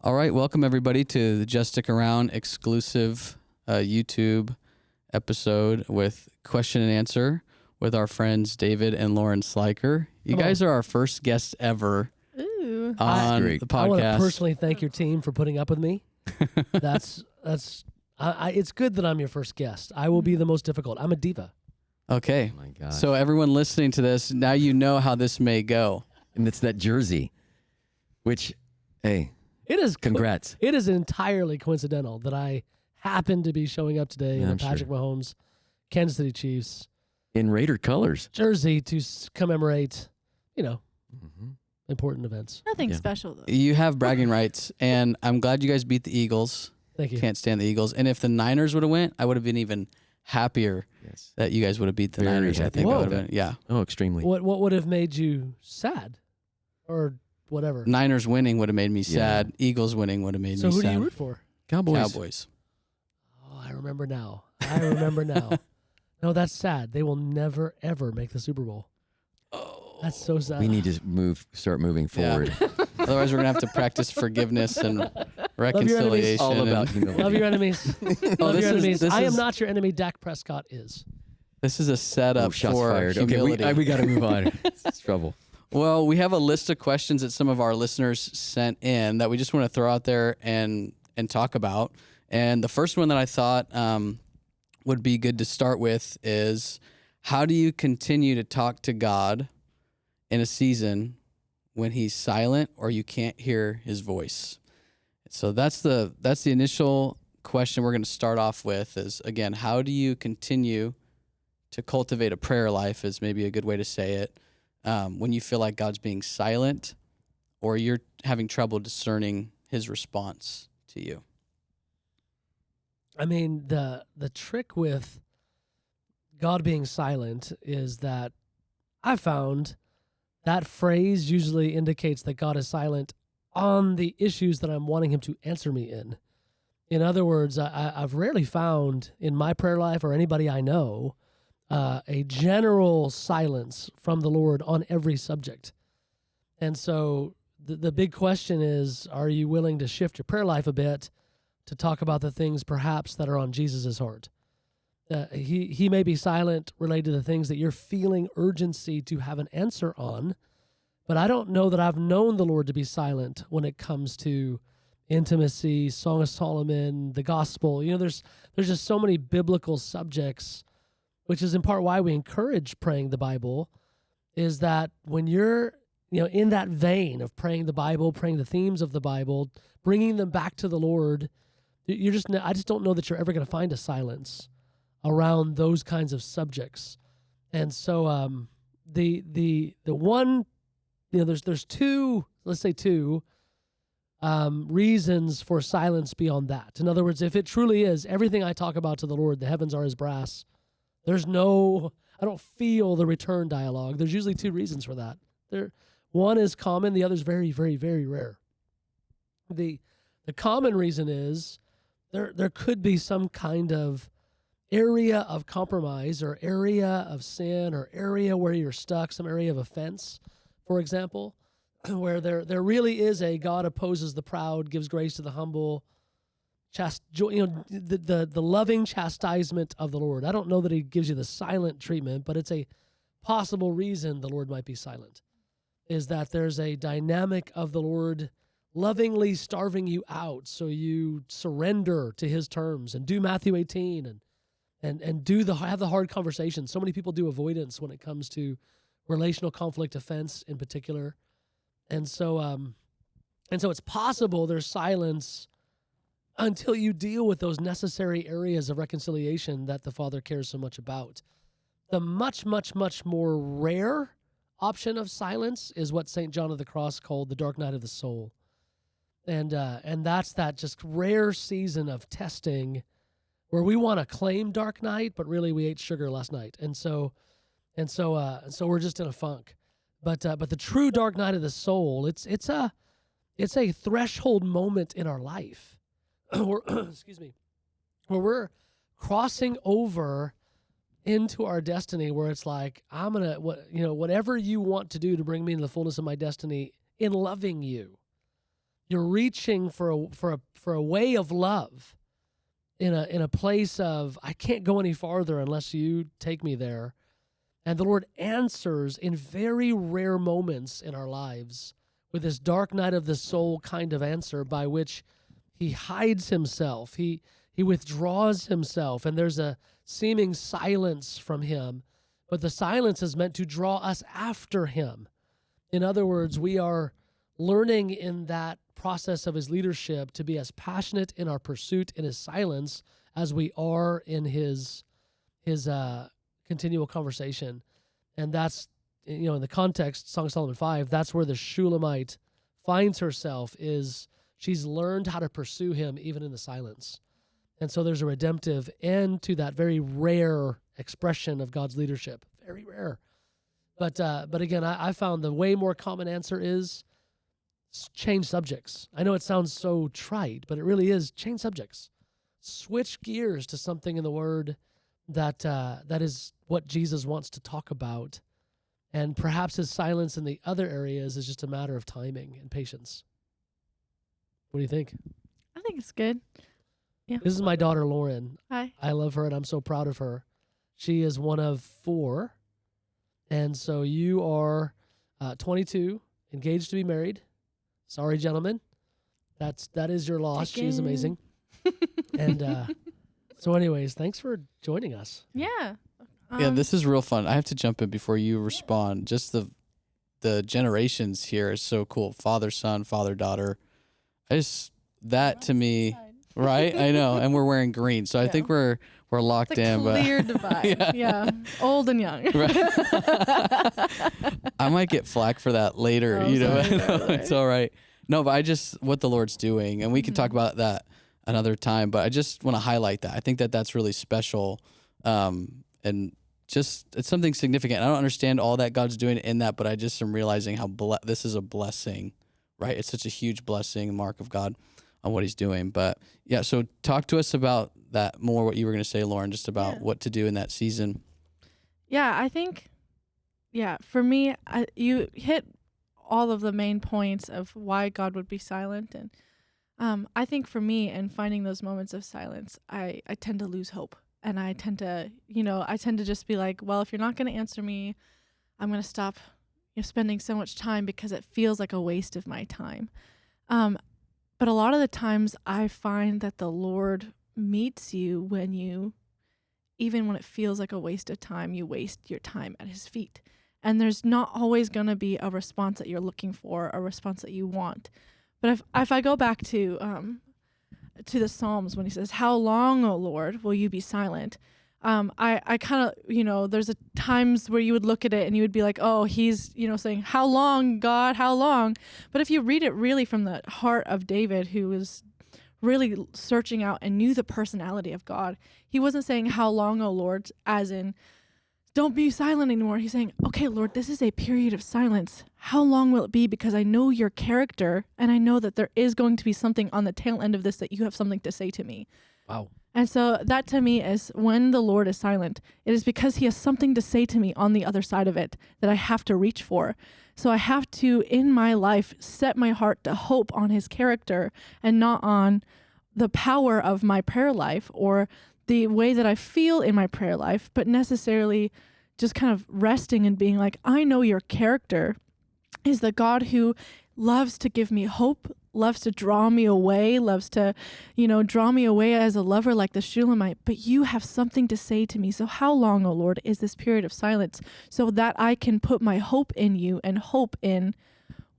All right, welcome everybody to the Just Stick Around exclusive YouTube episode with question and answer with our friends David and Lauren Sliker. You guys are our first guests ever on the podcast. I want to personally thank your team for putting up with me. It's good that I'm your first guest. I will be the most difficult. I'm a diva. Okay. Oh my God. So everyone listening to this, now you know how this may go. And it's that jersey, which, hey, It is congrats. It is entirely coincidental that I happen to be showing up today in the I'm Patrick Mahomes, Kansas City Chiefs In Raider colors. jersey to commemorate, important events. Nothing special, though. You have bragging rights, and I'm glad you guys beat the Eagles. Thank you. Can't stand the Eagles. And if the Niners would have went, I would have been even happier that you guys would have beat the Very Niners. I happy think that about would have been, yeah. Oh, extremely. What would have made you sad, or whatever? Niners winning would have made me sad. Eagles winning would have made So me who sad. do you root for? Cowboys. Oh, I remember now. No, that's sad. They will never ever make the Super Bowl. Oh, that's so sad. We need to start moving forward. Otherwise, we're going to have to practice forgiveness and reconciliation. All about humility. Love your enemies. Love this your is- enemies. this I am is- not your enemy. Dak Prescott is. This is a setup Shots for fired. humility. Okay, we got to move on. It's trouble. Well, we have a list of questions that some of our listeners sent in that we just want to throw out there and talk about. And the first one that I thought would be good to start with is, how do you continue to talk to God in a season when he's silent or you can't hear his voice? So that's the initial question we're going to start off with is, again, how do you continue to cultivate a prayer life is maybe a good way to say it. When you feel like God's being silent or you're having trouble discerning his response to you. I mean, the trick with God being silent is that I found that phrase usually indicates that God is silent on the issues that I'm wanting him to answer me in. In other words, I've rarely found in my prayer life or anybody I know a general silence from the Lord on every subject. And so the big question is, are you willing to shift your prayer life a bit to talk about the things perhaps that are on Jesus' heart? He may be silent related to the things that you're feeling urgency to have an answer on, but I don't know that I've known the Lord to be silent when it comes to intimacy, Song of Solomon, the gospel. There's just so many biblical subjects, which is in part why we encourage praying the Bible, is that when you're in that vein of praying the Bible, praying the themes of the Bible, bringing them back to the Lord, I just don't know that you're ever going to find a silence around those kinds of subjects. And so the one, there's two, let's say two reasons for silence beyond that. In other words, if it truly is everything I talk about to the Lord, the heavens are his brass, I don't feel the return dialogue. There's usually two reasons for that. One is common, the other is very, very, very rare. The common reason is there could be some kind of area of compromise or area of sin or area where you're stuck, some area of offense, for example, where there really is a God opposes the proud, gives grace to the humble, the loving chastisement of the Lord. I don't know that he gives you the silent treatment, but it's a possible reason the Lord might be silent, is that there's a dynamic of the Lord lovingly starving you out so you surrender to his terms and do Matthew 18 and have the hard conversations. So many people do avoidance when it comes to relational conflict, offense in particular. And so it's possible there's silence until you deal with those necessary areas of reconciliation that the Father cares so much about. The much, much, much more rare option of silence is what St. John of the Cross called the dark night of the soul. And that's that just rare season of testing where we want to claim dark night, but really we ate sugar last night. And so we're just in a funk. But the true dark night of the soul, it's a threshold moment in our life. Excuse me, where we're crossing over into our destiny, where it's like, I'm gonna, whatever you want to do to bring me into the fullness of my destiny in loving you, You're reaching for a way of love in a place of, I can't go any farther unless you take me there. And the Lord answers in very rare moments in our lives with this dark night of the soul kind of answer by which he hides himself. He withdraws himself, and there's a seeming silence from him. But the silence is meant to draw us after him. In other words, we are learning in that process of his leadership to be as passionate in our pursuit in his silence as we are in his continual conversation. And that's, in the context, Song of Solomon 5, that's where the Shulamite finds herself, is she's learned how to pursue him even in the silence. And so there's a redemptive end to that very rare expression of God's leadership. Very rare. But again, I found the way more common answer is change subjects. I know it sounds so trite, but it really is change subjects. Switch gears to something in the Word that is what Jesus wants to talk about. And perhaps his silence in the other areas is just a matter of timing and patience. What do you think? I think it's good. Yeah. This is my daughter, Lauren. Hi. I love her, and I'm so proud of her. She is one of 4. And so you are 22, engaged to be married. Sorry, gentlemen. That is your loss. She's amazing. And so anyways, thanks for joining us. Yeah. Yeah, this is real fun. I have to jump in before you respond. Just the generations here is so cool. Father, son, father, daughter. That to me, right? I know. And we're wearing green. So I think we're locked it's a in. Clear divide. Yeah. Old and young. Right. I might get flack for that later, It's all right. No, but what the Lord's doing, and we can talk about that another time, but I just want to highlight that. I think that that's really special. And just, it's something significant. I don't understand all that God's doing in that, but I just am realizing how this is a blessing, right? It's such a huge blessing, mark of God on what he's doing. But yeah, so talk to us about that more, what you were going to say, Lauren, just about what to do in that season. Yeah, I think, for me, you hit all of the main points of why God would be silent. And I think for me, in finding those moments of silence, I tend to lose hope. And I tend to, just be like, well, if you're not going to answer me, I'm going to stop spending so much time because it feels like a waste of my time. But a lot of the times I find that the Lord meets you even when it feels like a waste of time, you waste your time at his feet. And there's not always going to be a response that you're looking for, a response that you want. But if I go back to the Psalms, when he says, "How long, O Lord, will you be silent?" I kind of, there's times where you would look at it and you would be like, oh, he's, saying, "How long, God, how long?" But if you read it really from the heart of David, who was really searching out and knew the personality of God, he wasn't saying, "How long, O Lord," as in, don't be silent anymore. He's saying, okay, Lord, this is a period of silence. How long will it be? Because I know your character, and I know that there is going to be something on the tail end of this, that you have something to say to me. Wow. And so that to me is when the Lord is silent, it is because he has something to say to me on the other side of it that I have to reach for. So I have to, in my life, set my heart to hope on his character and not on the power of my prayer life or the way that I feel in my prayer life, but necessarily just kind of resting and being like, I know your character is the God who loves to give me hope, loves to draw me away, loves to, draw me away as a lover like the Shulamite, but you have something to say to me. So how long, O Lord, is this period of silence so that I can put my hope in you and hope in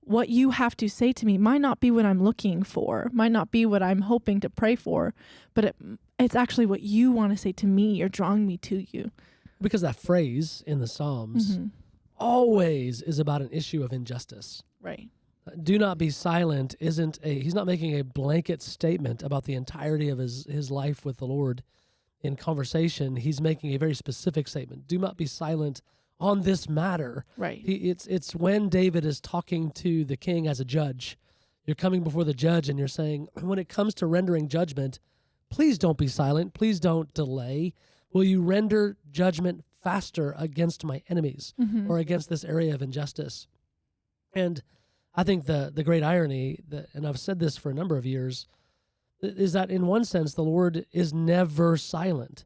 what you have to say to me? Might not be what I'm looking for, might not be what I'm hoping to pray for, but it's actually what you want to say to me. You're drawing me to you. Because that phrase in the Psalms always is about an issue of injustice. Right. Do not be silent he's not making a blanket statement about the entirety of his life with the Lord in conversation. He's making a very specific statement. Do not be silent on this matter. Right. It's when David is talking to the king as a judge. You're coming before the judge and you're saying, when it comes to rendering judgment, please don't be silent. Please don't delay. Will you render judgment faster against my enemies or against this area of injustice? And I think the great irony, and I've said this for a number of years, is that in one sense, the Lord is never silent.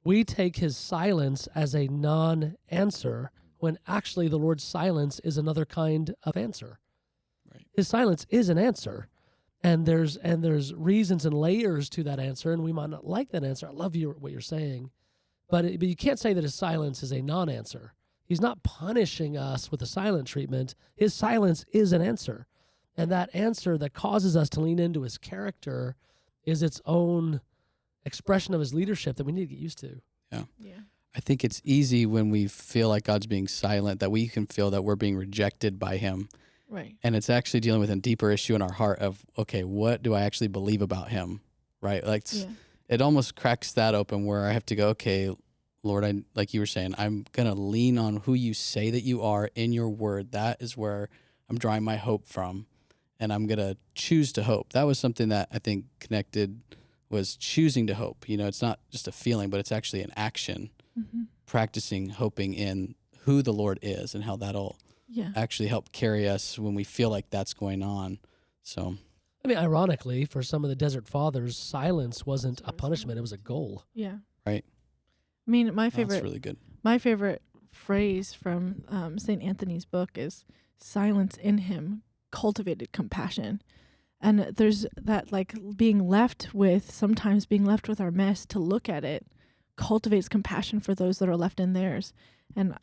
We take his silence as a non-answer when actually the Lord's silence is another kind of answer. Right. His silence is an answer. And there's reasons and layers to that answer, and we might not like that answer. I love what you're saying. But you can't say that his silence is a non-answer. He's not punishing us with a silent treatment. His silence is an answer. And that answer that causes us to lean into his character is its own expression of his leadership that we need to get used to. Yeah. I think it's easy when we feel like God's being silent that we can feel that we're being rejected by him. Right. And it's actually dealing with a deeper issue in our heart of, okay, what do I actually believe about him? Right? Like it almost cracks that open where I have to go, okay, Lord, like you were saying, I'm going to lean on who you say that you are in your word. That is where I'm drawing my hope from. And I'm going to choose to hope. That was something that I think connected was choosing to hope. You know, it's not just a feeling, but it's actually an action. Mm-hmm. Practicing hoping in who the Lord is and how that'll actually help carry us when we feel like that's going on. So, I mean, ironically, for some of the desert fathers, silence wasn't a punishment; it was a goal. Yeah. Right. I mean, That's really good. My favorite phrase from St. Anthony's book is "Silence in him cultivated compassion," and there's that like sometimes being left with our mess to look at it cultivates compassion for those that are left in theirs. And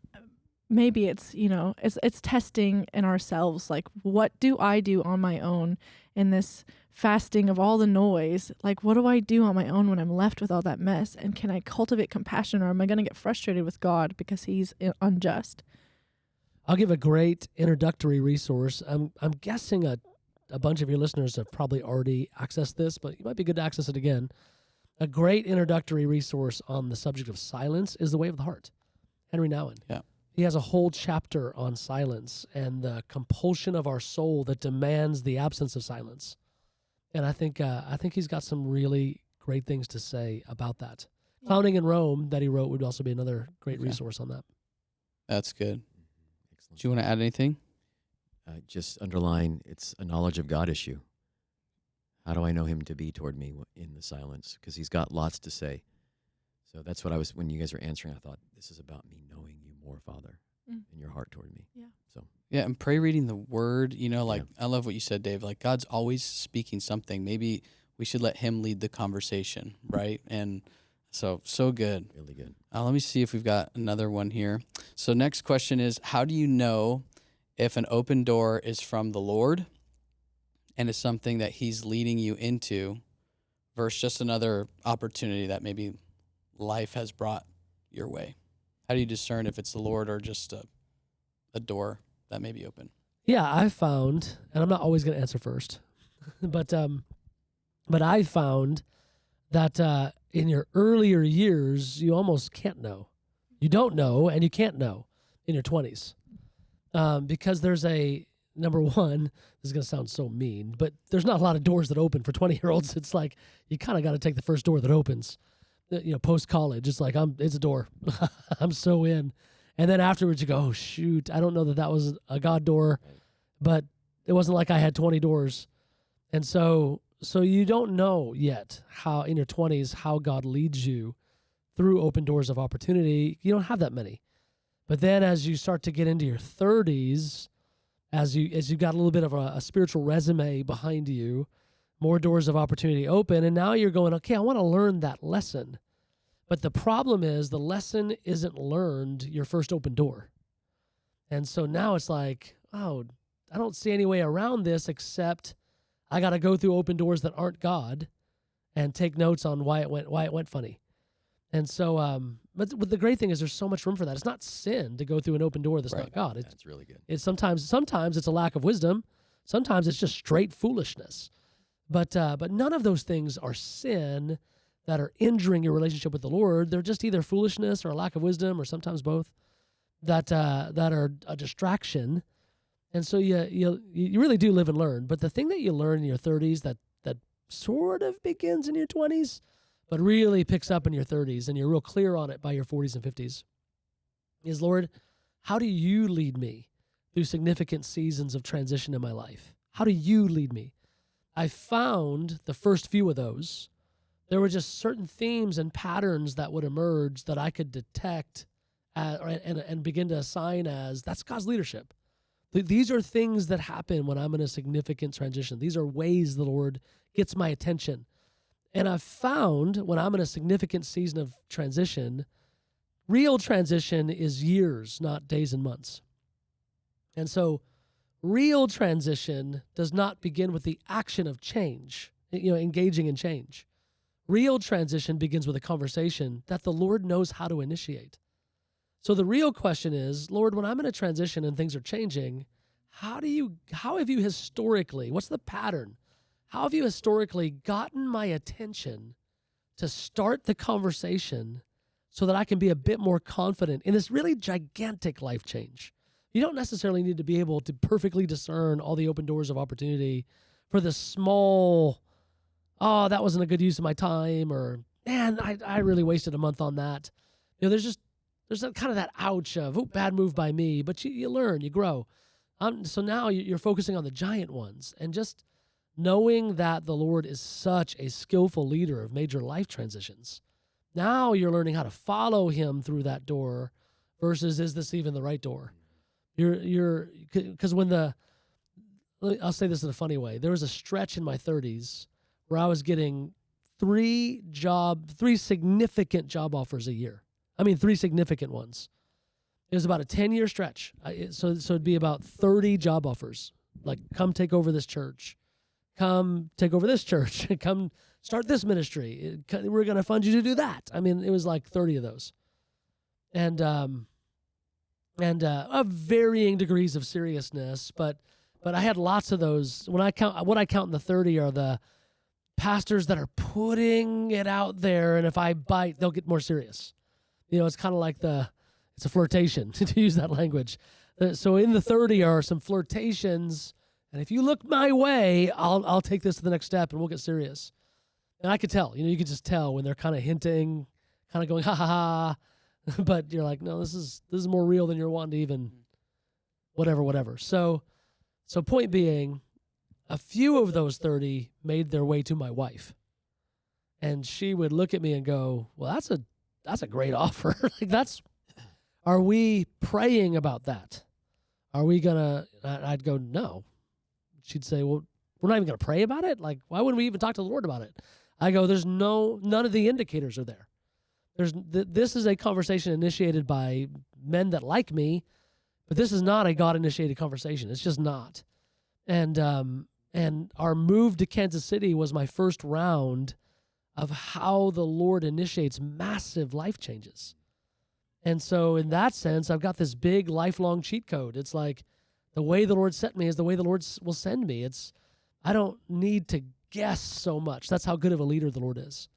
maybe it's, it's testing in ourselves, like, what do I do on my own in this fasting of all the noise? Like, what do I do on my own when I'm left with all that mess? And can I cultivate compassion, or am I going to get frustrated with God because he's unjust? I'll give a great introductory resource. I'm guessing a bunch of your listeners have probably already accessed this, but it might be good to access it again. A great introductory resource on the subject of silence is The Way of the Heart, Henry Nouwen. Yeah. He has a whole chapter on silence and the compulsion of our soul that demands the absence of silence. And I think he's got some really great things to say about that. Founding in Rome that he wrote would also be another great resource on that. That's good. Excellent. Do you want to add anything? Just underline, it's a knowledge of God issue. How do I know him to be toward me in the silence? Because he's got lots to say. So that's what when you guys were answering, I thought, this is about me knowing you more, Father, and your heart toward me. Yeah. So. Yeah, and pray reading the word, I love what you said, Dave. Like, God's always speaking something. Maybe we should let him lead the conversation, right? And so good. Really good. Let me see if we've got another one here. So next question is, how do you know if an open door is from the Lord and is something that he's leading you into versus just another opportunity that maybe life has brought your way? How do you discern if it's the Lord or just a door that may be open? Yeah, I've found, and I'm not always going to answer first, but I found that in your earlier years, you almost can't know. You don't know, and you can't know in your 20s. Because there's number one, this is going to sound so mean, but there's not a lot of doors that open for 20-year-olds. It's like you kind of got to take the first door that opens. Post-college, it's like, it's a door. I'm so in. And then afterwards you go, oh, shoot, I don't know that was a God door, but it wasn't like I had 20 doors. And so you don't know yet how, in your 20s, how God leads you through open doors of opportunity. You don't have that many. But then as you start to get into your 30s, as you've got a little bit of a spiritual resume behind you, more doors of opportunity open, and now you're going, okay, I want to learn that lesson. But the problem is the lesson isn't learned your first open door. And so now it's like, oh, I don't see any way around this except I got to go through open doors that aren't God and take notes on why it went funny. And so, but the great thing is there's so much room for that. It's not sin to go through an open door that's not God. That's really good. It's sometimes it's a lack of wisdom. Sometimes it's just straight foolishness. But none of those things are sin that are injuring your relationship with the Lord. They're just either foolishness or a lack of wisdom, or sometimes both, that are a distraction. And so you really do live and learn. But the thing that you learn in your 30s that sort of begins in your 20s, but really picks up in your 30s, and you're real clear on it by your 40s and 50s, is, Lord, how do you lead me? through significant seasons of transition in my life? How do you lead me? I found the first few of those, there were just certain themes and patterns that would emerge that I could detect and begin to assign as that's God's leadership. These are things that happen when I'm in a significant transition. These are ways the Lord gets my attention. And I've found when I'm in a significant season of transition, real transition is years, not days and months. And so real transition does not begin with the action of change, engaging in change. Real transition begins with a conversation that the Lord knows how to initiate. So the real question is, Lord, when I'm in a transition and things are changing, how have you historically, what's the pattern? How have you historically gotten my attention to start the conversation so that I can be a bit more confident in this really gigantic life change? You don't necessarily need to be able to perfectly discern all the open doors of opportunity for the small, oh, that wasn't a good use of my time, or man, I really wasted a month on that. There's kind of that ouch of, oh, bad move by me, but you learn, you grow. So now you're focusing on the giant ones, and just knowing that the Lord is such a skillful leader of major life transitions. Now you're learning how to follow him through that door versus, is this even the right door? Because I'll say this in a funny way. There was a stretch in my 30s where I was getting three significant job offers a year. I mean, 3 significant ones. It was about a 10-year stretch. So it'd be about 30 job offers. Like, come take over this church. Come take over this church. Come start this ministry. We're going to fund you to do that. I mean, it was like 30 of those. And of varying degrees of seriousness, but I had lots of those. What I count in the 30 are the pastors that are putting it out there, and if I bite, they'll get more serious. It's kind of like it's a flirtation, to use that language. So in the 30 are some flirtations, and if you look my way, I'll take this to the next step, and we'll get serious. And I could tell, you could just tell when they're kind of hinting, kind of going, ha ha ha, but you're like, no, this is more real than you're wanting to even, whatever. So point being, a few of those 30 made their way to my wife, and she would look at me and go, well, that's a great offer. Are we praying about that? Are we I'd go, no. She'd say, well, we're not even going to pray about it? Like, why wouldn't we even talk to the Lord about it? I go, none of the indicators are there. This is a conversation initiated by men that like me, but this is not a God-initiated conversation. It's just not. And our move to Kansas City was my first round of how the Lord initiates massive life changes. And so in that sense, I've got this big lifelong cheat code. It's like the way the Lord sent me is the way the Lord will send me. I don't need to guess so much. That's how good of a leader the Lord is.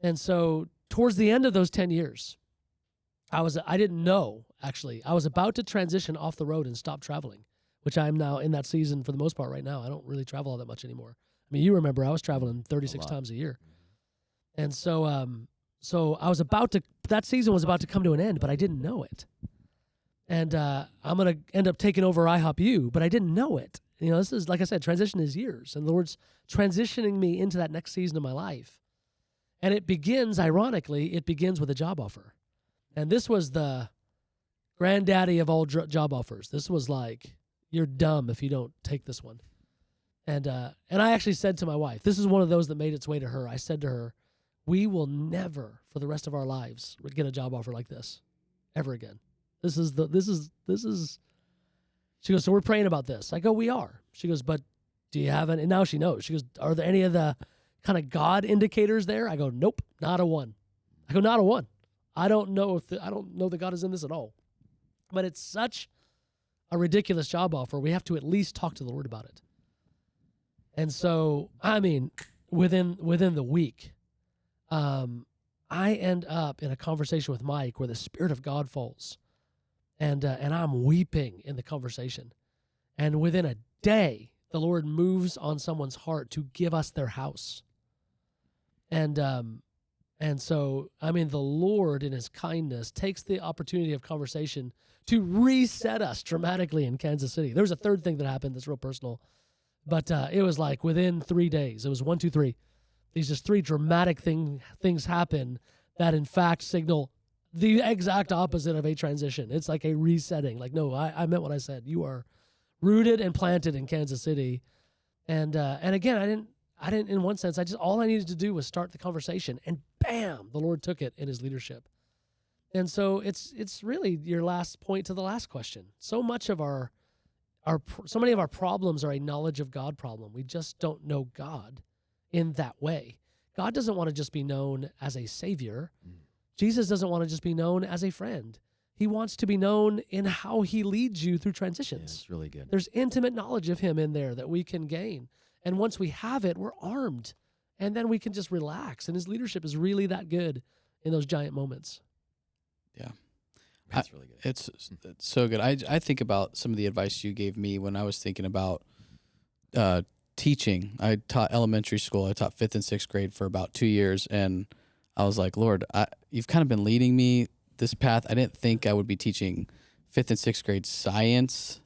And so towards the end of those 10 years, I didn't know, actually. I was about to transition off the road and stop traveling, which I'm now in that season for the most part right now. I don't really travel all that much anymore. I mean, you remember I was traveling 36 times a year. And so that season was about to come to an end, but I didn't know it. And I'm going to end up taking over IHOP U, but I didn't know it. This is, like I said, transition is years, and the Lord's transitioning me into that next season of my life. And ironically, it begins with a job offer. And this was the granddaddy of all job offers. This was like, you're dumb if you don't take this one. And I actually said to my wife, this is one of those that made its way to her. I said to her, we will never, for the rest of our lives, get a job offer like this ever again. This is. She goes, so we're praying about this. I go, we are. She goes, but do you have any? And now she knows. She goes, are there any of the kind of God indicators there? I go, nope, not a one. I go, not a one. I don't know that God is in this at all. But it's such a ridiculous job offer. We have to at least talk to the Lord about it. And so, I mean, within the week, I end up in a conversation with Mike where the Spirit of God falls, and I'm weeping in the conversation. And within a day, the Lord moves on someone's heart to give us their house. And And so, I mean, the Lord in his kindness takes the opportunity of conversation to reset us dramatically in Kansas City. There was a third thing that happened that's real personal, but it was like within 3 days. It was 1, 2, 3. These just 3 dramatic things happen that in fact signal the exact opposite of a transition. It's like a resetting. Like, no, I meant what I said. You are rooted and planted in Kansas City. And again, I didn't, in one sense, all I needed to do was start the conversation, and bam, the Lord took it in his leadership. And so it's really your last point to the last question. So much of so many of our problems are a knowledge of God problem. We just don't know God in that way. God doesn't want to just be known as a savior. Jesus doesn't want to just be known as a friend. He wants to be known in how he leads you through transitions. Yeah, it's really good. There's intimate knowledge of him in there that we can gain. And once we have it, we're armed. And then we can just relax. And his leadership is really that good in those giant moments. Yeah. That's really good. It's so good. I think about some of the advice you gave me when I was thinking about teaching. I taught elementary school. I taught 5th and 6th grade for about 2 years. And I was like, Lord, you've kind of been leading me this path. I didn't think I would be teaching 5th and 6th grade science.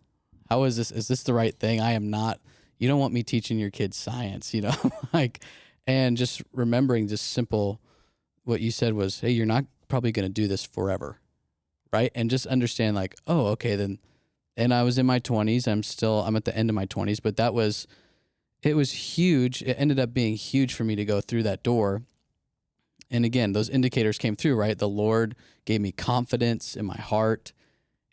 How is this? Is this the right thing? I am not. You don't want me teaching your kids science, and just remembering just simple, what you said was, hey, you're not probably going to do this forever. Right. And just understand like, oh, okay, then. And I was in my 20s. I'm at the end of my 20s, but it was huge. It ended up being huge for me to go through that door. And again, those indicators came through, right? The Lord gave me confidence in my heart,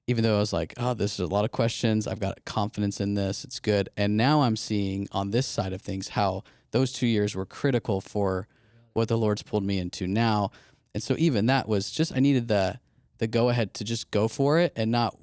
even though I was like, oh, this is a lot of questions. I've got confidence in this. It's good. And now I'm seeing on this side of things how those 2 years were critical for what the Lord's pulled me into now. And so even that was just, I needed the go ahead to just go for it and not,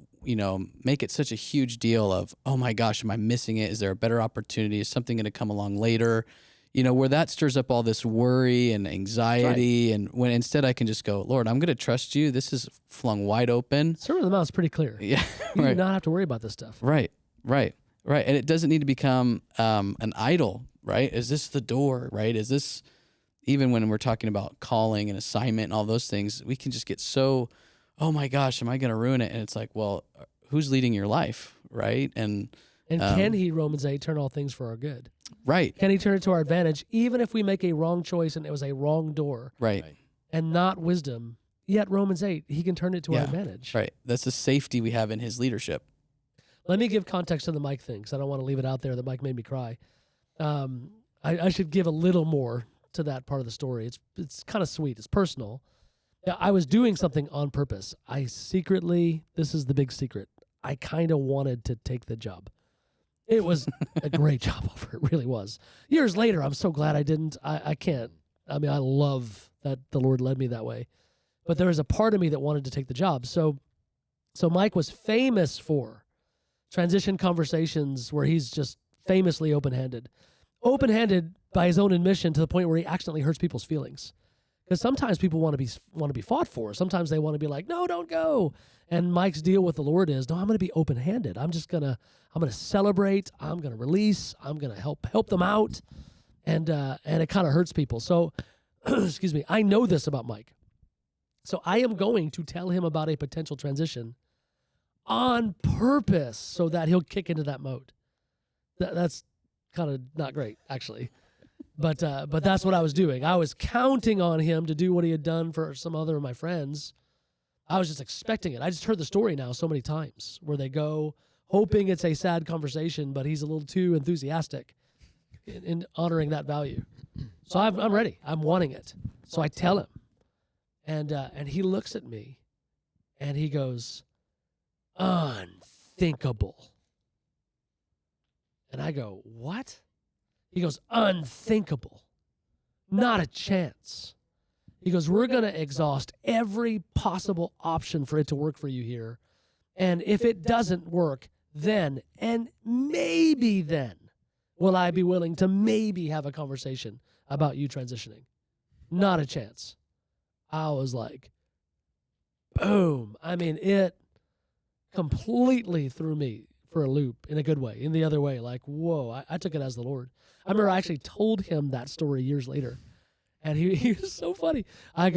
make it such a huge deal of, oh my gosh, am I missing it? Is there a better opportunity? Is something going to come along later? Where that stirs up all this worry and anxiety. Right. And when instead I can just go, Lord, I'm going to trust you. This is flung wide open. Sermon on the Mount is pretty clear. Yeah. You do not have to worry about this stuff. Right. And it doesn't need to become an idol, right? Is this the door, right? Is this, even when we're talking about calling and assignment and all those things, we can just get so, oh my gosh, am I going to ruin it? And it's like, well, who's leading your life, right? And can he, Romans 8, turn all things for our good? Right. Can he turn it to our advantage, even if we make a wrong choice and it was a wrong door? Right. And not wisdom. Yet Romans 8, he can turn it to our advantage. Right. That's the safety we have in his leadership. Let me give context to the Mike thing, because I don't want to leave it out there that Mike made me cry. I should give a little more to that part of the story. It's kind of sweet. It's personal. Yeah, I was doing something on purpose. This is the big secret, I kind of wanted to take the job. It was a great job offer. It really was. Years later, I'm so glad I didn't. I can't. I mean, I love that the Lord led me that way. But there was a part of me that wanted to take the job. So Mike was famous for transition conversations where he's just famously open-handed. Open-handed by his own admission to the point where he accidentally hurts people's feelings. Because sometimes people want to be fought for. Sometimes they want to be like, no, don't go. And Mike's deal with the Lord is, no, I'm going to be open-handed. I'm going to celebrate. I'm going to release. I'm going to help them out. And it kind of hurts people. So, excuse me, I know this about Mike. So I am going to tell him about a potential transition on purpose so that he'll kick into that mode. That's kind of not great, actually. But that's what I was doing. I was counting on him to do what he had done for some other of my friends. I was just expecting it. I just heard the story now so many times where they go hoping it's a sad conversation, but he's a little too enthusiastic in honoring that value. So I'm ready. I'm wanting it. So I tell him. And he looks at me and he goes, unthinkable. And I go, what? He goes, unthinkable. Not a chance. He goes, we're going to exhaust every possible option for it to work for you here. And if it doesn't work, then, and maybe then, will I be willing to maybe have a conversation about you transitioning. Not a chance. I was like, boom. I mean, it completely threw me for a loop in a good way, in the other way. Like, whoa, I took it as the Lord. I remember I actually told him that story years later. And he was so funny. He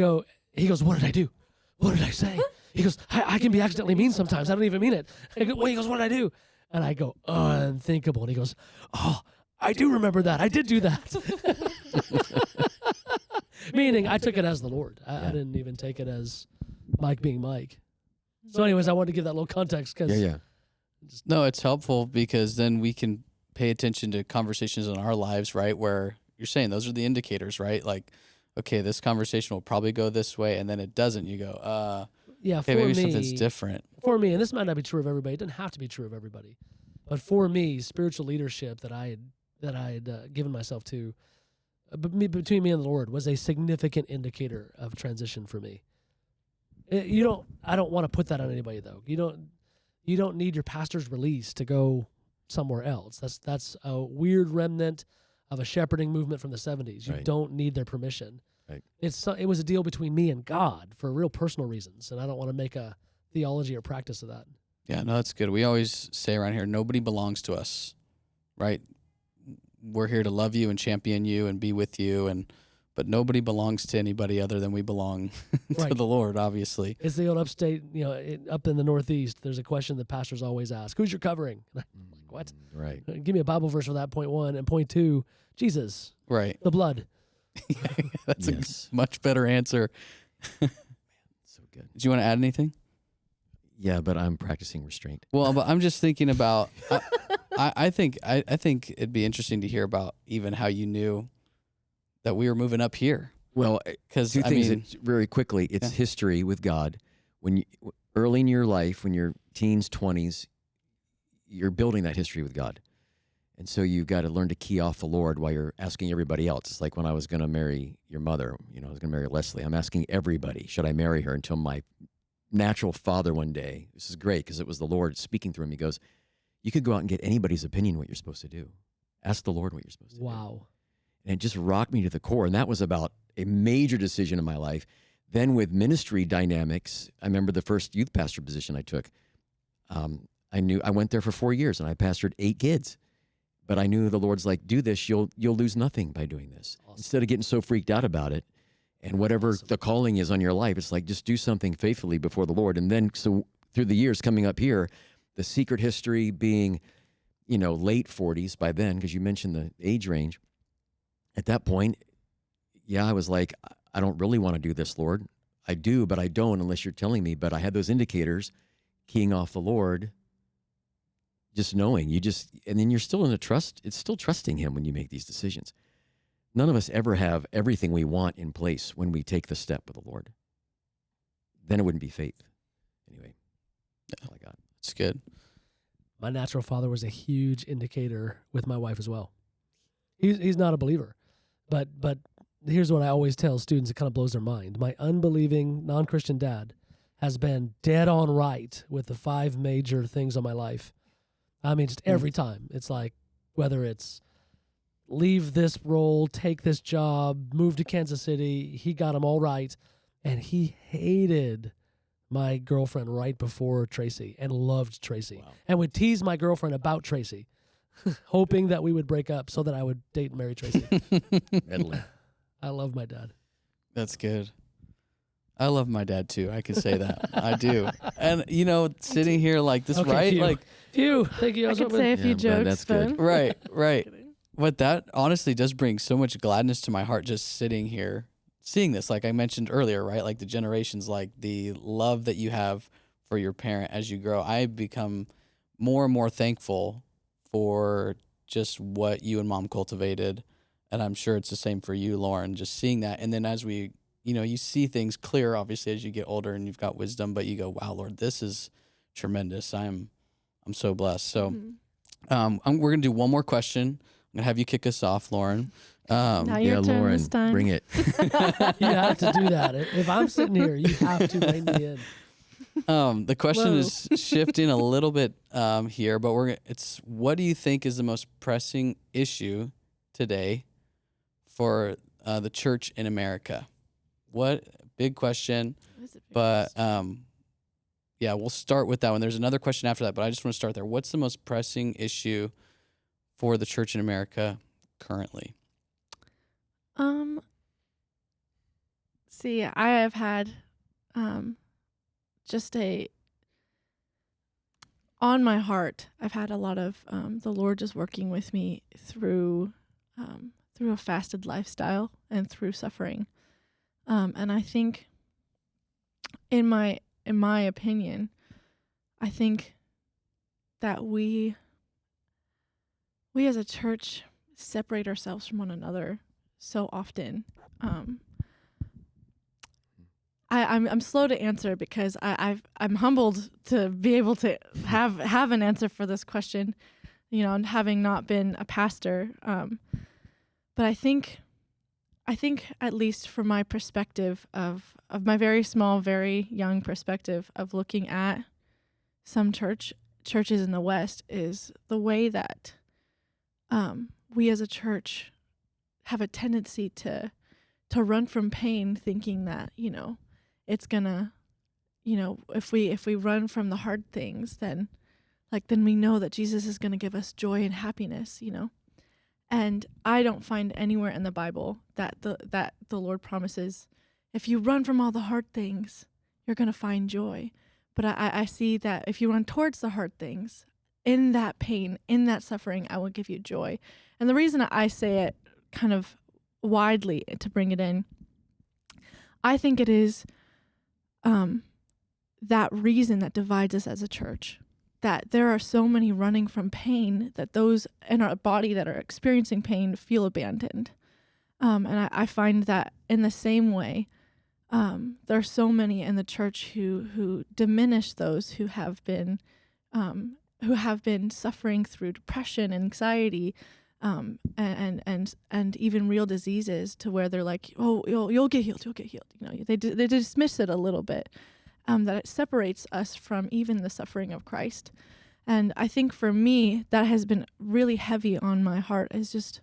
goes, what did I do? What did I say? He goes, I can be accidentally mean sometimes. I don't even mean it. He goes, what did I do? And I go, unthinkable. And he goes, oh, I do remember that. I did do that. Meaning I took it as the Lord. I didn't even take it as Mike being Mike. So anyways, I wanted to give that little context. No, it's helpful because then we can pay attention to conversations in our lives, right? Where you're saying those are the indicators, right? Like, okay, this conversation will probably go this way, and then it doesn't. You go, yeah, okay, for maybe me, something's different. For me, and this might not be true of everybody. It doesn't have to be true of everybody. But for me, spiritual leadership that I had given myself to, between me and the Lord, was a significant indicator of transition for me. I don't want to put that on anybody though. You don't need your pastor's release to go somewhere else. That's a weird remnant of a shepherding movement from the 70s. You don't need their permission. Right. It was a deal between me and God for real personal reasons, and I don't want to make a theology or practice of that. Yeah, no, that's good. We always say around here, nobody belongs to us, right? We're here to love you and champion you and be with you, but nobody belongs to anybody other than we belong to the Lord, obviously. It's the old upstate, up in the Northeast, there's a question that pastors always ask, who's your covering? And I'm like, what? Right. Give me a Bible verse for that, point one. And point two, Jesus. Right. The blood. That's a much better answer. So good. Do you want to add anything? Yeah, but I'm practicing restraint. Well, but I'm just thinking about, I think it'd be interesting to hear about even how you knew that we were moving up here. Well, because two things very quickly. It's history with God. When early in your life, when you're teens, 20s, you're building that history with God. And so you've got to learn to key off the Lord while you're asking everybody else. It's like when I was going to marry your mother, I was going to marry Leslie. I'm asking everybody, should I marry her? Until my natural father one day, this is great because it was the Lord speaking through him. He goes, you could go out and get anybody's opinion what you're supposed to do. Ask the Lord what you're supposed to do. Wow. And it just rocked me to the core. And that was about a major decision in my life. Then with ministry dynamics, I remember the first youth pastor position I took. I went there for 4 years and I pastored 8 kids. But I knew the Lord's like, do this, you'll lose nothing by doing this. Awesome. Instead of getting so freaked out about it, and whatever the calling is on your life, it's like just do something faithfully before the Lord. And then so through the years coming up here, the secret history being, late 40s by then, because you mentioned the age range. At that point, I was like, I don't really want to do this, Lord. I do, but I don't unless you're telling me. But I had those indicators, keying off the Lord, just knowing and then you're still in a trust. It's still trusting him when you make these decisions. None of us ever have everything we want in place when we take the step with the Lord. Then it wouldn't be faith. Anyway, that's all I got. It's good. My natural father was a huge indicator with my wife as well. He's not a believer, but here's what I always tell students. It kind of blows their mind. My unbelieving non-Christian dad has been dead on right with the 5 major things on my life. I mean, just every time. It's like, whether it's leave this role, take this job, move to Kansas City, he got them all right. And he hated my girlfriend right before Tracy and loved Tracy. Wow. And would tease my girlfriend about Tracy, hoping that we would break up so that I would date and marry Tracy. I love my dad. That's good. I love my dad too. I can say that. I do. And sitting here like this, okay, right? Phew. Like, phew. Thank you. I could say a few jokes. That's good. Right. But that honestly does bring so much gladness to my heart just sitting here, seeing this, like I mentioned earlier, right? Like the generations, like the love that you have for your parent as you grow. I become more and more thankful for just what you and Mom cultivated. And I'm sure it's the same for you, Lauren, just seeing that. And then as we, you see things clear, obviously, as you get older and you've got wisdom, but you go, wow, Lord, this is tremendous. I'm so blessed. So we're going to do one more question. I'm going to have you kick us off, Lauren. Now your turn Lauren, this time. bring it. You have to do that. If I'm sitting here, you have to rein me in. The question is shifting a little bit here, but it's what do you think is the most pressing issue today for the church in America? What big question, but we'll start with that one. There's another question after that, but I just want to start there. What's the most pressing issue for the church in America currently? See, I have had just on my heart, I've had a lot of the Lord just working with me through a fasted lifestyle and through suffering. And I think in my opinion, I think that we as a church separate ourselves from one another so often. I'm slow to answer because I'm humbled to be able to have an answer for this question, and having not been a pastor. But I think at least from my perspective of my very small, very young perspective of looking at some churches in the West, is the way that we as a church have a tendency to run from pain, thinking that, it's gonna, if we run from the hard things, then we know that Jesus is gonna give us joy and happiness, And I don't find anywhere in the Bible that the Lord promises, if you run from all the hard things, you're gonna find joy. But I see that if you run towards the hard things, in that pain, in that suffering, I will give you joy. And the reason I say it kind of widely to bring it in, I think it is that reason that divides us as a church, that there are so many running from pain that those in our body that are experiencing pain feel abandoned. And I find that in the same way, there are so many in the church who diminish those who have been suffering through depression, anxiety, and even real diseases, to where they're like, oh, you'll get healed. They dismiss it a little bit, that it separates us from even the suffering of Christ. And I think for me, that has been really heavy on my heart, is just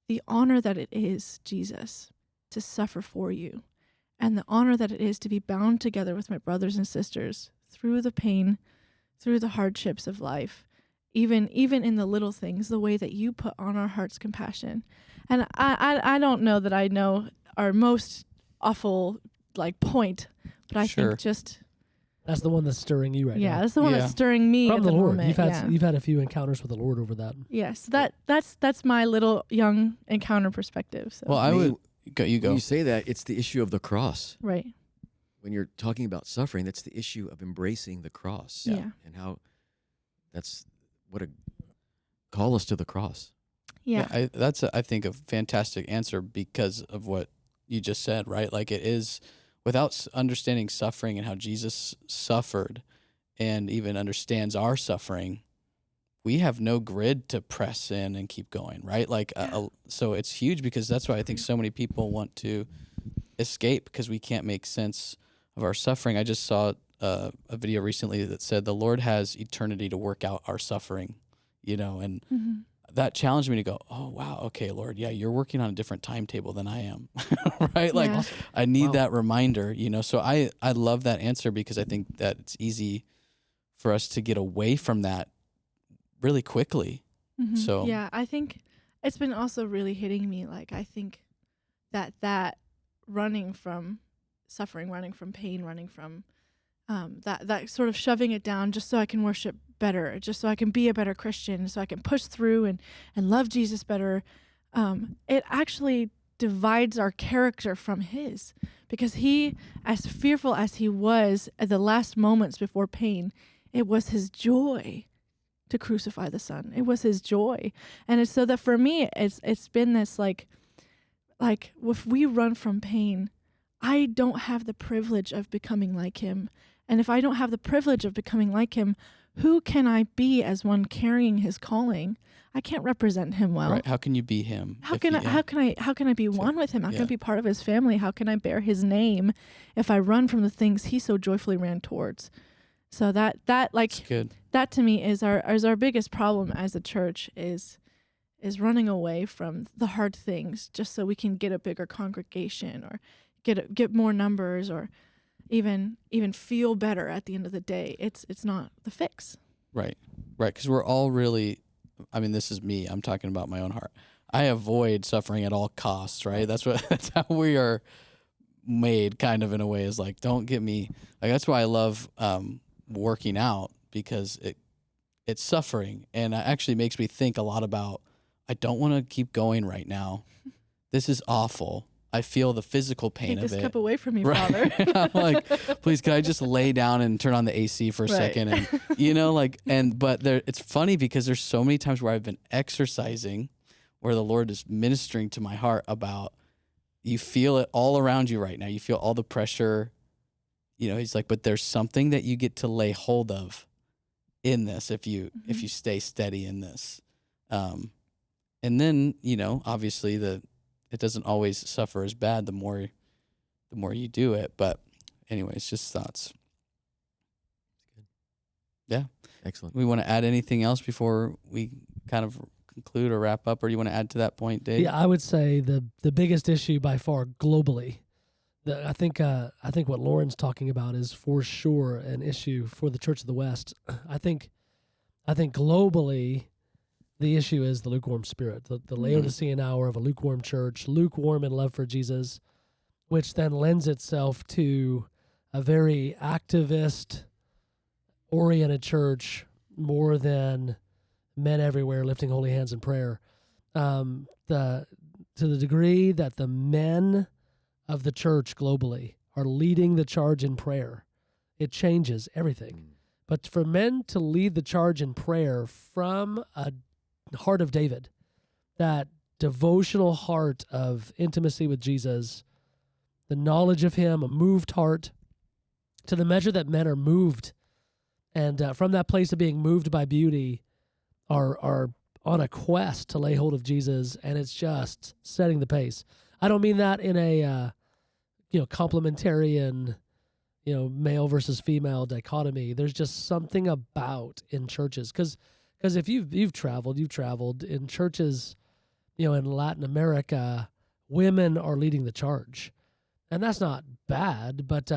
the honor that it is, Jesus, to suffer for you, and the honor that it is to be bound together with my brothers and sisters through the pain, through the hardships of life, even in the little things, the way that you put on our hearts compassion. And I don't know that I know our most awful point, but I Sure. think just That's the one that's stirring you right now. yeah, that's the one Yeah. that's stirring me From at the the Lord. moment. You've had a few encounters with the Lord over that. Yes, that's my little young encounter perspective. So. Well, I would go. You When go. you say that, it's the issue of the cross. Right. When you're talking about suffering, that's the issue of embracing the cross. Yeah. And how that's what a call us to the cross. Yeah. That's I think a fantastic answer because of what you just said, right? Like, it is, without understanding suffering and how Jesus suffered, and even understands our suffering, we have no grid to press in and keep going, right? Like, so it's huge, because that's why I think so many people want to escape, because we can't make sense of our suffering. I just saw a video recently that said the Lord has eternity to work out our suffering, and Mm-hmm. that challenged me to go, oh, wow, okay, Lord, yeah, you're working on a different timetable than I am, right? Like, Yeah. I need Wow. that reminder, so I love that answer, because I think that it's easy for us to get away from that really quickly. Mm-hmm. So yeah, I think it's been also really hitting me. Like, I think that running from suffering, running from pain, running from that sort of shoving it down just so I can worship better, just so I can be a better Christian, so I can push through and love Jesus better. It actually divides our character from his, because he, as fearful as he was at the last moments before pain, it was his joy to crucify the Son. It was his joy. And it's so that for me, it's been this like if we run from pain, I don't have the privilege of becoming like him. And if I don't have the privilege of becoming like him, who can I be as one carrying his calling? I can't represent him well. right, how can you be him? How if can you- I be one with him? How can I yeah. be part of his family? How can I bear his name if I run from the things he so joyfully ran towards? So that It's good. that to me is our biggest problem as a church, is running away from the hard things just so we can get a bigger congregation, or get more numbers, or even feel better at the end of the day. It's not the fix. Right, because we're all really, I mean, this is me, I'm talking about my own heart. I avoid suffering at all costs, right? That's how we are made kind of in a way is like, don't get me like, that's why I love working out, because it's suffering, and it actually makes me think a lot about, I don't want to keep going right now. This is awful. I feel the physical pain Take of this it. cup away from me, Right. Father. I'm like, please, can I just lay down and turn on the AC for a Right. second? And, but it's funny because there's so many times where I've been exercising where the Lord is ministering to my heart about, you feel it all around you right now. You feel all the pressure. He's like, but there's something that you get to lay hold of in this if you stay steady in this. And then, obviously it doesn't always suffer as bad the more you do it. But anyways, just thoughts. Good. Yeah. Excellent. We want to add anything else before we kind of conclude or wrap up, or you want to add to that point, Dave? Yeah, I would say the biggest issue by far globally, I think what Lauren's talking about is for sure an issue for the Church of the West. I think globally, the issue is the lukewarm spirit, the Laodicean hour of a lukewarm church, lukewarm in love for Jesus, which then lends itself to a very activist-oriented church more than men everywhere lifting holy hands in prayer. To the degree that the men of the church globally are leading the charge in prayer, it changes everything. But for men to lead the charge in prayer from a heart of David, that devotional heart of intimacy with Jesus, the knowledge of him, a moved heart, to the measure that men are moved, and from that place of being moved by beauty, are on a quest to lay hold of Jesus, and it's just setting the pace. I don't mean that in a complementarian, male versus female dichotomy. There's just something about in churches, because if you've traveled in churches, in Latin America, women are leading the charge, and that's not bad, but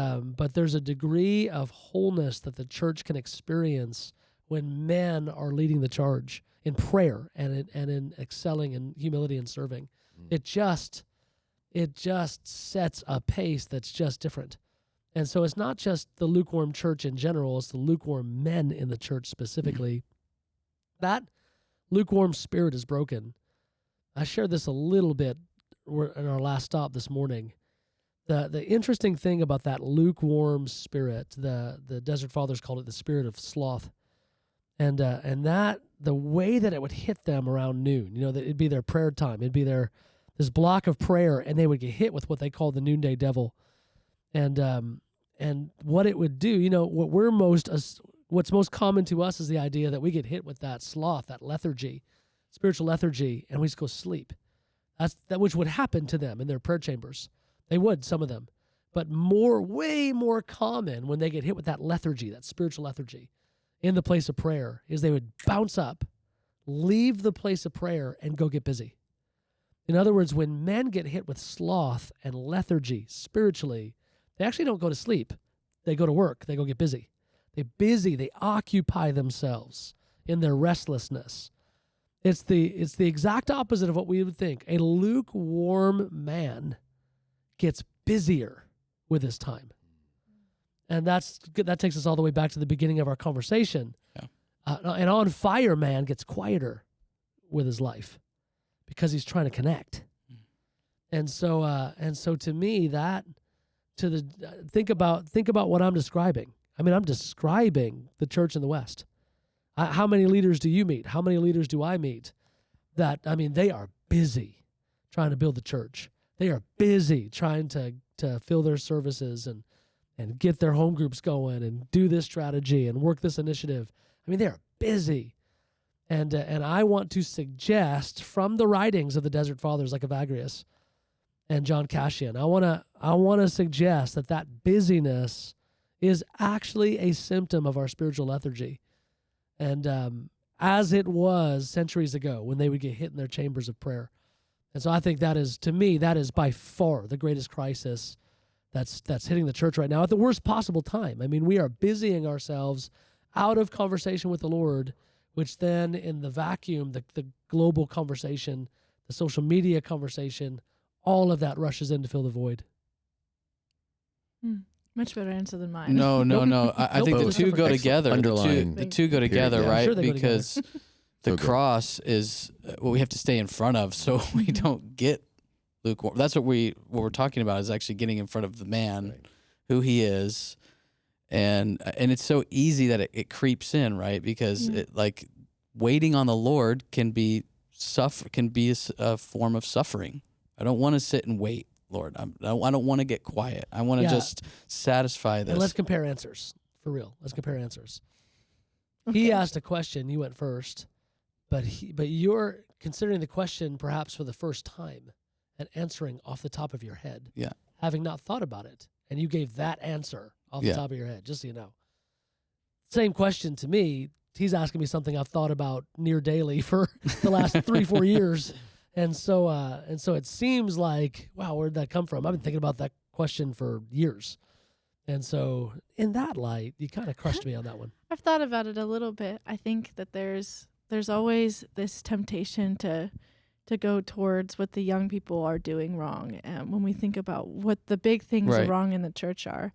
there's a degree of wholeness that the church can experience when men are leading the charge in prayer and in excelling in humility and serving. It just sets a pace that's just different. And so it's not just the lukewarm church in general, it's the lukewarm men in the church specifically. That lukewarm spirit is broken. I shared this a little bit in our last stop this morning. The interesting thing about that lukewarm spirit, the Desert Fathers called it the spirit of sloth, and that the way that it would hit them around noon, that it'd be their prayer time, it'd be this block of prayer, and they would get hit with what they call the noonday devil, and what it would do, what's most common to us is the idea that we get hit with that sloth, that lethargy, spiritual lethargy, and we just go sleep. That's that which would happen to them in their prayer chambers. They would, some of them, but way more common when they get hit with that lethargy, that spiritual lethargy, in the place of prayer, is they would bounce up, leave the place of prayer, and go get busy. In other words, when men get hit with sloth and lethargy spiritually, they actually don't go to sleep. They go to work. They go get busy. They occupy themselves in their restlessness. It's the exact opposite of what we would think. A lukewarm man gets busier with his time. And that takes us all the way back to the beginning of our conversation. Yeah. An on fire man gets quieter with his life because he's trying to connect. And so to me, think about what I'm describing. I mean, I'm describing the church in the West. How many leaders do you meet? How many leaders do I meet? They are busy trying to build the church. They are busy trying to fill their services and get their home groups going and do this strategy and work this initiative. They are busy. And I want to suggest from the writings of the Desert Fathers like Evagrius and John Cassian, I want to suggest that busyness is actually a symptom of our spiritual lethargy. And as it was centuries ago when they would get hit in their chambers of prayer. And so I think that is by far the greatest crisis that's hitting the church right now at the worst possible time. We are busying ourselves out of conversation with the Lord, which then in the vacuum, the global conversation, the social media conversation, all of that rushes in to fill the void. Much better answer than mine. No. I think the Nope. two go Excellent. together. Underline. The two go Period. together, Yeah, right? sure they go Because the So good. cross is what we have to stay in front of, so we don't get lukewarm. That's what we're talking about, is actually getting in front of the man, Right. who he is, and it's so easy that it creeps in, right? Because it, like, waiting on the Lord can be a form of suffering. I don't want to sit and wait, Lord. I don't want to get quiet. I want to just satisfy this. And let's compare answers. For real. Let's compare answers. He asked a question. You went first. But you're considering the question perhaps for the first time and answering off the top of your head. Yeah. Having not thought about it. And you gave that answer off the Yeah. top of your head, just so you know. Same question to me. He's asking me something I've thought about near daily for the last 3-4 years. And so it seems like, wow, where'd that come from? I've been thinking about that question for years. And so in that light, you kind of crushed me on that one. I've thought about it a little bit. I think that there's always this temptation to go towards what the young people are doing wrong. And when we think about what the big things Right. wrong in the church are,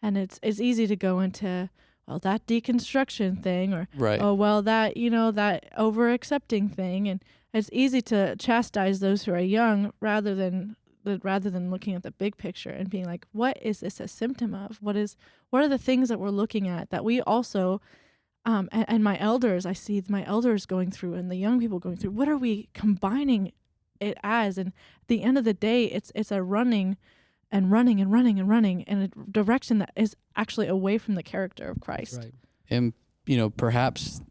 and it's easy to go into, well, that deconstruction thing, or right. oh, well, that that over accepting thing, and it's easy to chastise those who are young rather than looking at the big picture and being like, what is this a symptom of? What are the things that we're looking at that we also and my elders, I see my elders going through and the young people going through, what are we combining it as? And at the end of the day, it's a running in a direction that is actually away from the character of Christ. Right. And, perhaps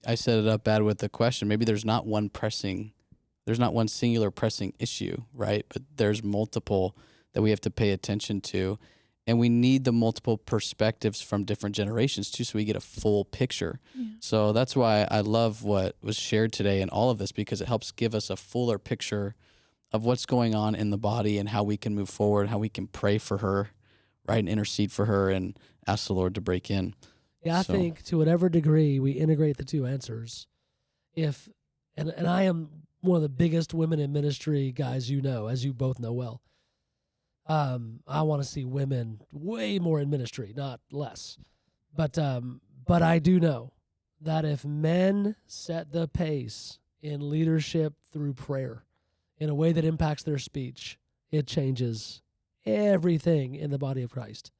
I set it up bad with the question. Maybe there's not one singular pressing issue, right? But there's multiple that we have to pay attention to. And we need the multiple perspectives from different generations too, so we get a full picture. Yeah. So that's why I love what was shared today in all of this, because it helps give us a fuller picture of what's going on in the body and how we can move forward, how we can pray for her, right, and intercede for her and ask the Lord to break in. Yeah, I So- think to whatever degree we integrate the two answers, and I am one of the biggest women in ministry guys, as you both know well. I want to see women way more in ministry, not less. But I do know that if men set the pace in leadership through prayer in a way that impacts their speech, it changes everything in the body of Christ.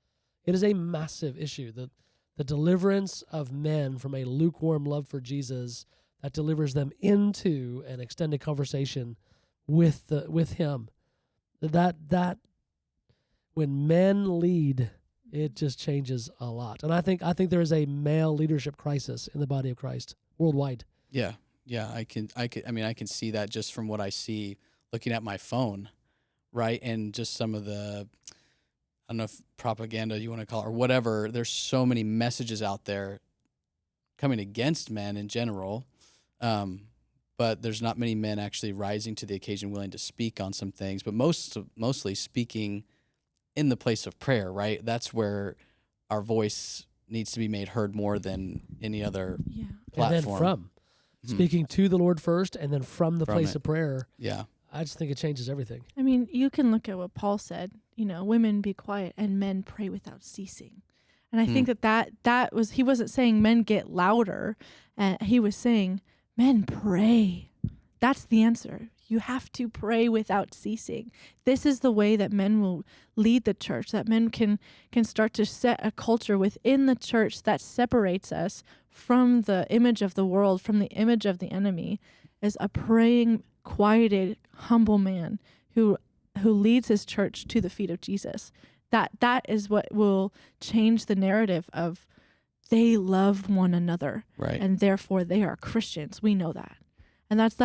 It is a massive issue. The deliverance of men from a lukewarm love for Jesus that delivers them into an extended conversation with him. That when men lead, it just changes a lot. And I think there is a male leadership crisis in the body of Christ worldwide. Yeah. I can see that just from what I see looking at my phone, right? And just some of the, I don't know if propaganda you want to call it or whatever. There's so many messages out there coming against men in general. But there's not many men actually rising to the occasion, willing to speak on some things, but mostly speaking in the place of prayer, right? That's where our voice needs to be made heard more than any other Yeah. platform. And then from speaking to the Lord first and then from the place of prayer. Yeah. I just think it changes everything. I mean, you can look at what Paul said, women be quiet and men pray without ceasing. And I think that was, he wasn't saying men get louder. He was saying men pray. That's the answer. You have to pray without ceasing. This is the way that men will lead the church, that men can start to set a culture within the church that separates us from the image of the world, from the image of the enemy, as a praying, quieted, humble man who leads his church to the feet of Jesus. That is what will change the narrative of they love one another, Right. and therefore they are Christians. We know that. And that's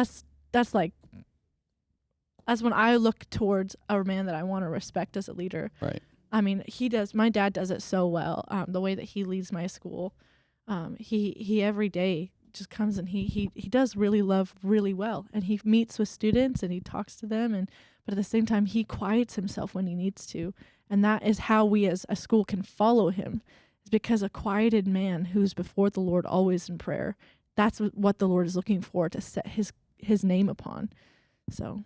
when I look towards a man that I want to respect as a leader. Right. I mean, my dad does it so well. The way that he leads my school, he every day just comes and he does really love really well, and he meets with students and he talks to them, but at the same time he quiets himself when he needs to, and that is how we as a school can follow him. Is because a quieted man who's before the Lord always in prayer. That's what the Lord is looking for, to set his name upon. So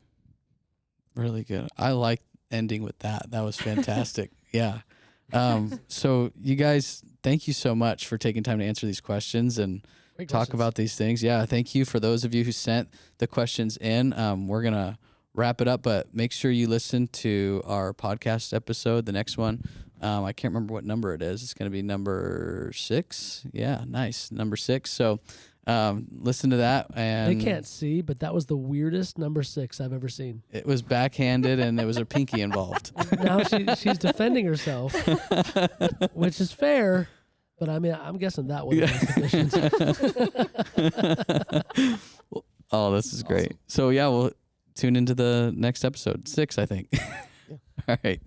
Really good. I like ending with that. That was fantastic. Yeah. So you guys, thank you so much for taking time to answer these questions and Great talk questions. about these things. Yeah. Thank you for those of you who sent the questions in. We're going to wrap it up, but make sure you listen to our podcast episode, the next one. I can't remember what number it is. It's going to be number 6. Yeah. Nice. Number 6. So, listen to that. And They can't see, but that was the weirdest number 6 I've ever seen. it was backhanded and there was a pinky involved. Now she's defending herself, which is fair. But I mean, I'm guessing that would have been sufficient. Oh, this is great. So yeah, we'll tune into the next episode, 6, I think. All right.